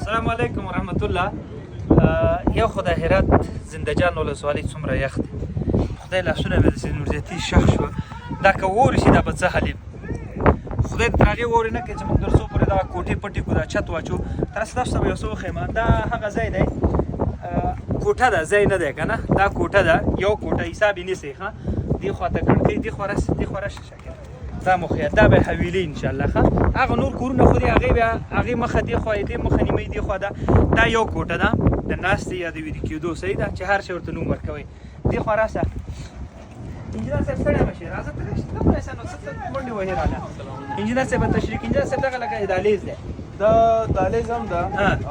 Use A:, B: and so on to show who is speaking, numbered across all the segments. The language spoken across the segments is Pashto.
A: السلام علیکم ورحمت الله. یو خدای هرات زندهجان ولسوالۍ څومره یخ دی، خدای لاسونه مې داسې نورزیتي شخ شوه. دا که واورې شي دا به څه حال خدای د هغې واورې نه کوي چې موږ تر څو پورې دغه کوټې پټې کړو، دا چت واچو. تر ستاسو ته به یو څه وښیم. دا هغه ځای دی، کوټه ده، ځای نه دی که نه، دا کوټه ده، یو کوټه حساب یې نیسئ. ښه دې خوا ته کړکۍ، دې خوا راسه، دې خوا راشه شکر، دا مو ښیه، دا به یې حویلۍ انشاءالله. ښه هغه نور کورونه خو دې هغې بیا هغې مخه دې خوا یې، دې مخه نیمۍ دې خوا ده. دا یو کوټه ده د ناستې یا د ویده کېدو، صحیح ده، چې هر شی ورته نوم ورکوئ. دې خوا راسه انجینر صاحب، ستړی مه شې، راځه ته راشې، ته ونیسه نو څه منډې وهې رانه. انجینر صاحب تشریح، انجینر صاحب دغه لکه دهلیز دی،
B: دا دهلیز هم ده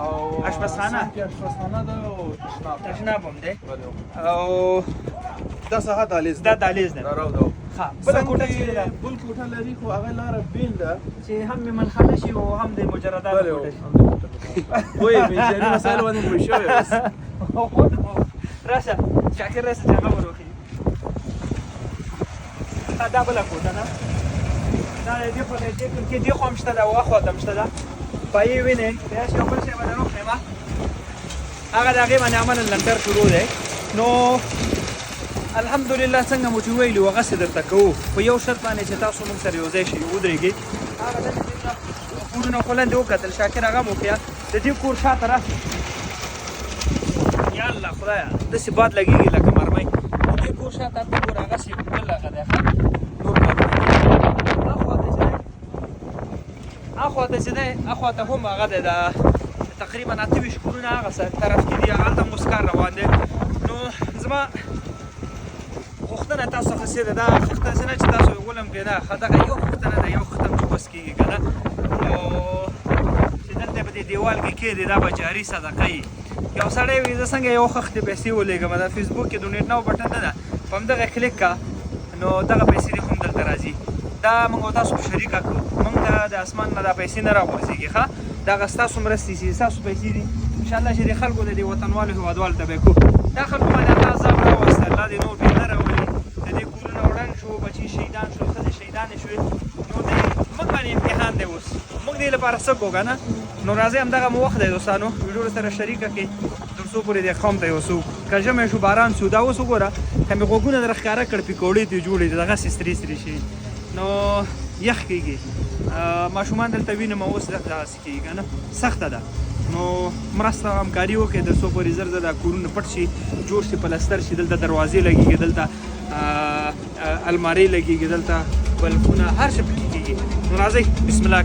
A: او اشپزخانه
B: ده او
A: تشناب هم دی او
B: دا څخه دهلیز
A: دا دهلیز دی.
B: راو ده
A: ښه بله کوټه چېرې ده؟
B: بل کوټه لري خو هغه لاره بېل ده
A: چې هم مېمنخانه شي او هم د مجردات کوټه شي.
B: وایي انجینري مسایل باندې پوه شوی اوس.
A: راشه شاکر راشه چې هغه ور وښیي. دا بله کوټه ده، دا د دې خوا د دې کړکۍ دې خوا هم شته ده او هخوا ته هم شته ده. پایې وینئ، بیا چې یو بل شی به در وښیم، هغه د هغې باندې عملاً لنډر شروع دی. نو الحمدلله څنګه مو چې ویلي وو هغسې درته کوو، په یو شرط باندې چې تاسو موږ سره یو ځای شئ ودرېږئ. هغه داسې کورونه خو لاندې وکتل، شاکر هغه مو وښیه. د دې کور شاته راسه، یا الله خدایه داسې باد لګېږي لکه مرمۍ. د دې کور شاته هلته ګوره هغسې بل هغه دی، ښه نور کارونه اخوا ته چې دی، اخوا ته هم هغه دی، د تقریبا 28 کورونه هغه طرف کې دي، هلته هم اوس کار روان دی. نو زما غوښتنه تاسو څخه څه ده، دا غوښتنه څه نه چې تاسو یې ولم پرې نه، ښه دغه یو غوښتنه ده، یو ختم چې بس کېږي که نه. نو چې دلته په دې دیوال کې کېږدي دا به جاري صدقه وي. یو سړی وي زه څنګه یو خښتې پیسې ولېږم، دا فیسبوک کې ډونیټ ناو بټن نه ده، په همدغه کلیک که نو دغه پیسې دې هم دلته راځي. دا موږ او تاسو په شریکه کړو، موږ ته د اسمان نه دا پیسې نه راغورځېږي. ښه دغه ستاسو مرستې چې ستاسو پیسې دي انشاءالله چې د خلکو د دې وطنوالو هېوادوالو ته به یې کړو. دا خلکو باندې الله عذاب راوسته، الله دې نور بې نه راولي. د دې کورونه وړنګ شو، بچي شهیدان شو، ښځې شهیدانې شوې. نو د موږ باندې امتحان دی اوس، موږ دې لپاره څه کوو که نه. نو راځئ همدغه مو وخت دی دوستانو، ویډیو سره شریکه کړئ تر څو پورې دې قوم ته یو څه وکړو. که ژمی شو، باران شو، دا اوس وګوره که مې غوږونه در ښکاره کړ پیکوړې دې جوړې دي دغسې سرې سرې شوي. نو یخ کېږي، ماشومان دلته وینم اوس دغسې کېږي که نه، سخته ده. نو مرسته همکاري وکړئ تر څو پورې زر زر دا کورونه پټ شي، جوړ شي، پلستر شي، دلته دروازې لګېږي، دلته المارۍ لګېږي، دلته بلفونه، هر شی پکې کېږي. نو راځئ بسم الله.